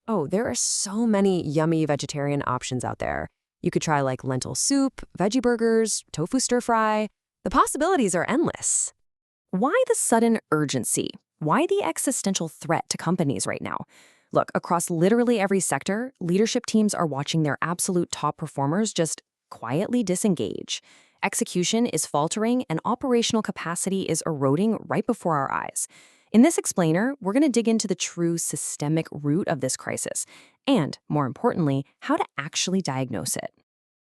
Oh, there are so many yummy vegetarian options out there. You could try like lentil soup, veggie burgers, tofu stir fry. The possibilities are endless. Why the sudden urgency? Why the existential threat to companies right now? Look, across literally every sector, leadership teams are watching their absolute top performers just quietly disengage. Execution is faltering and operational capacity is eroding right before our eyes. In this explainer, we're going to dig into the true systemic root of this crisis and, more importantly, how to actually diagnose it.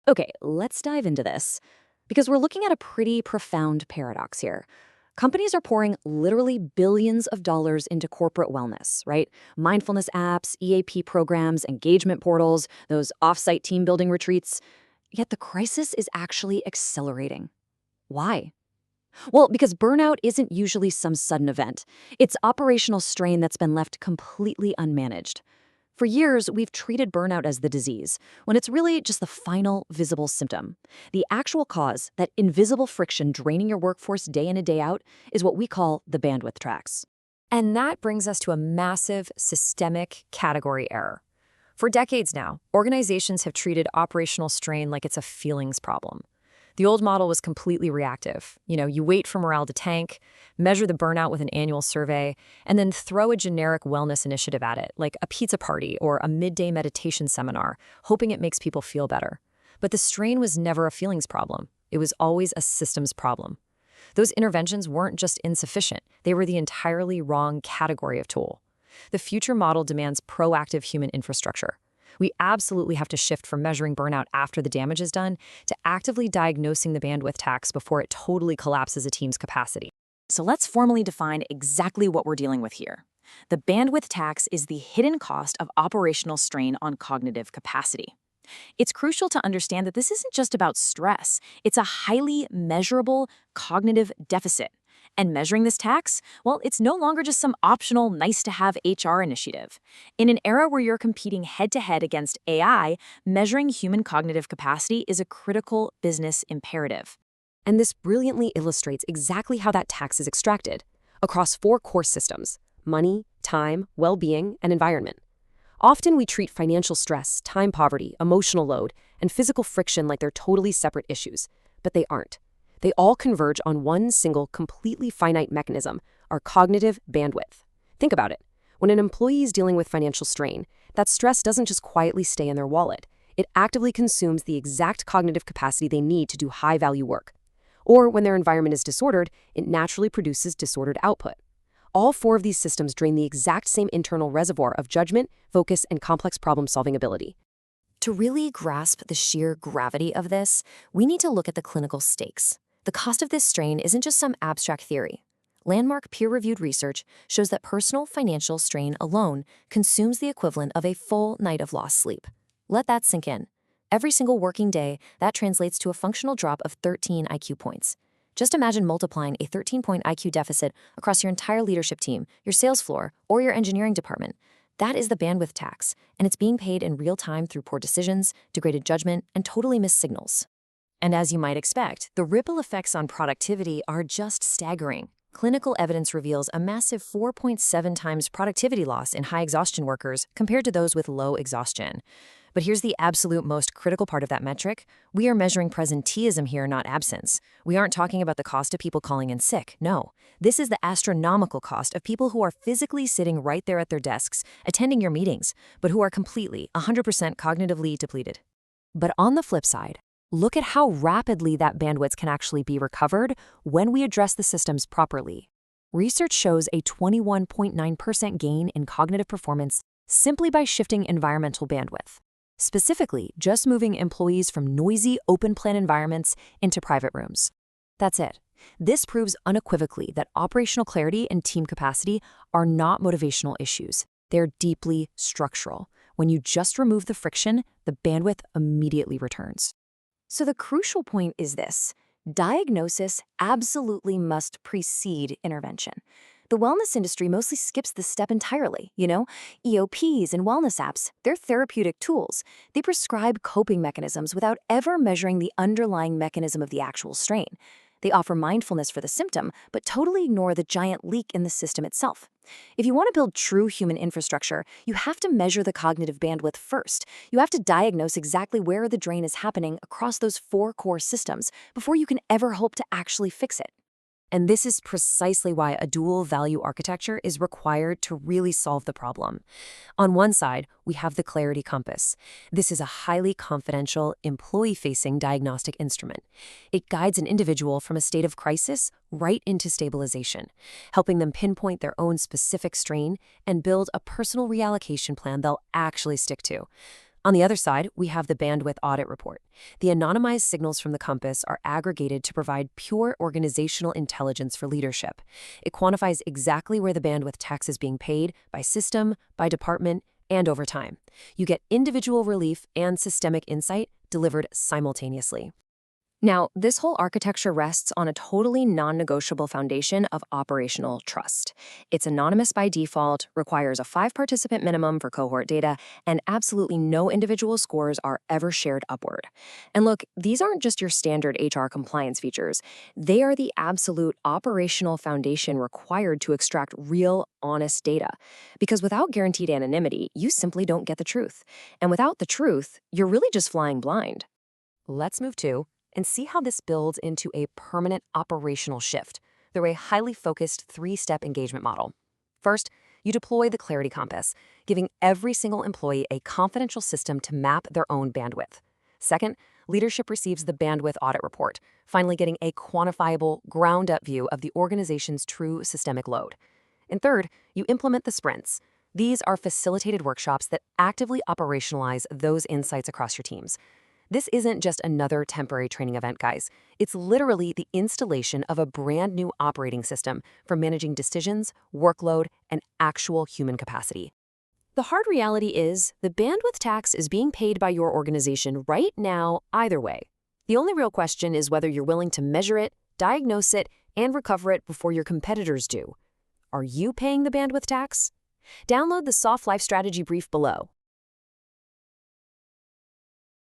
Okay, let's dive into this because we're looking at a pretty profound paradox here. Companies are pouring literally billions of dollars into corporate wellness, right? Mindfulness apps, EAP programs, engagement portals, those off-site team building retreats. Yet the crisis is actually accelerating. Why? Well, because burnout isn't usually some sudden event. It's operational strain that's been left completely unmanaged. For years, we've treated burnout as the disease, when it's really just the final visible symptom. The actual cause, that invisible friction draining your workforce day in and day out, is what we call the bandwidth tax. And that brings us to a massive systemic category error. For decades now, organizations have treated operational strain like it's a feelings problem. The old model was completely reactive. You wait for morale to tank, measure the burnout with an annual survey, and then throw a generic wellness initiative at it, like a pizza party or a midday meditation seminar, hoping it makes people feel better. But the strain was never a feelings problem. It was always a systems problem. Those interventions weren't just insufficient. They were the entirely wrong category of tool. The future model demands proactive human infrastructure. We absolutely have to shift from measuring burnout after the damage is done to actively diagnosing the bandwidth tax before it totally collapses a team's capacity. So let's formally define exactly what we're dealing with here. The bandwidth tax is the hidden cost of operational strain on cognitive capacity. It's crucial to understand that this isn't just about stress. It's a highly measurable cognitive deficit. And measuring this tax, well, it's no longer just some optional nice-to-have HR initiative. In an era where you're competing head-to-head against AI, measuring human cognitive capacity is a critical business imperative. And this brilliantly illustrates exactly how that tax is extracted across 4 core systems: money, time, well-being, and environment. Often we treat financial stress, time poverty, emotional load, and physical friction like they're totally separate issues, but they aren't. They all converge on one single, completely finite mechanism, our cognitive bandwidth. Think about it. When an employee is dealing with financial strain, that stress doesn't just quietly stay in their wallet. It actively consumes the exact cognitive capacity they need to do high-value work. Or when their environment is disordered, it naturally produces disordered output. All 4 of these systems drain the exact same internal reservoir of judgment, focus, and complex problem-solving ability. To really grasp the sheer gravity of this, we need to look at the clinical stakes. The cost of this strain isn't just some abstract theory. Landmark peer-reviewed research shows that personal financial strain alone consumes the equivalent of a full night of lost sleep. Let that sink in. Every single working day, that translates to a functional drop of 13 IQ points. Just imagine multiplying a 13-point IQ deficit across your entire leadership team, your sales floor, or your engineering department. That is the bandwidth tax, and it's being paid in real time through poor decisions, degraded judgment, and totally missed signals. And as you might expect, the ripple effects on productivity are just staggering. Clinical evidence reveals a massive 4.7 times productivity loss in high exhaustion workers compared to those with low exhaustion. But here's the absolute most critical part of that metric. We are measuring presenteeism here, not absence. We aren't talking about the cost of people calling in sick. No, this is the astronomical cost of people who are physically sitting right there at their desks, attending your meetings, but who are completely, 100% cognitively depleted. But on the flip side, look at how rapidly that bandwidth can actually be recovered when we address the systems properly. Research shows a 21.9% gain in cognitive performance simply by shifting environmental bandwidth. Specifically, just moving employees from noisy, open-plan environments into private rooms. That's it. This proves unequivocally that operational clarity and team capacity are not motivational issues. They're deeply structural. When you just remove the friction, the bandwidth immediately returns. So the crucial point is this: diagnosis absolutely must precede intervention. The wellness industry mostly skips this step entirely, EOPs and wellness apps, they're therapeutic tools. They prescribe coping mechanisms without ever measuring the underlying mechanism of the actual strain. They offer mindfulness for the symptom, but totally ignore the giant leak in the system itself. If you want to build true human infrastructure, you have to measure the cognitive bandwidth first. You have to diagnose exactly where the drain is happening across those 4 core systems before you can ever hope to actually fix it. And this is precisely why a dual value architecture is required to really solve the problem. On one side, we have the Clarity Compass. This is a highly confidential, employee-facing diagnostic instrument. It guides an individual from a state of crisis right into stabilization, helping them pinpoint their own specific strain and build a personal reallocation plan they'll actually stick to. On the other side, we have the Bandwidth Audit Report. The anonymized signals from the compass are aggregated to provide pure organizational intelligence for leadership. It quantifies exactly where the bandwidth tax is being paid by system, by department, and over time. You get individual relief and systemic insight delivered simultaneously. Now, this whole architecture rests on a totally non-negotiable foundation of operational trust. It's anonymous by default, requires a 5-participant minimum for cohort data, and absolutely no individual scores are ever shared upward. And look, these aren't just your standard HR compliance features. They are the absolute operational foundation required to extract real, honest data. Because without guaranteed anonymity, you simply don't get the truth. And without the truth, you're really just flying blind. Let's move to and see how this builds into a permanent operational shift through a highly focused 3-step engagement model. First, you deploy the Clarity Compass, giving every single employee a confidential system to map their own bandwidth. Second, leadership receives the Bandwidth Audit Report, finally getting a quantifiable, ground-up view of the organization's true systemic load. And third, you implement the sprints. These are facilitated workshops that actively operationalize those insights across your teams. This isn't just another temporary training event, guys. It's literally the installation of a brand new operating system for managing decisions, workload, and actual human capacity. The hard reality is the bandwidth tax is being paid by your organization right now either way. The only real question is whether you're willing to measure it, diagnose it, and recover it before your competitors do. Are you paying the bandwidth tax? Download the Soft Life Strategy Brief below.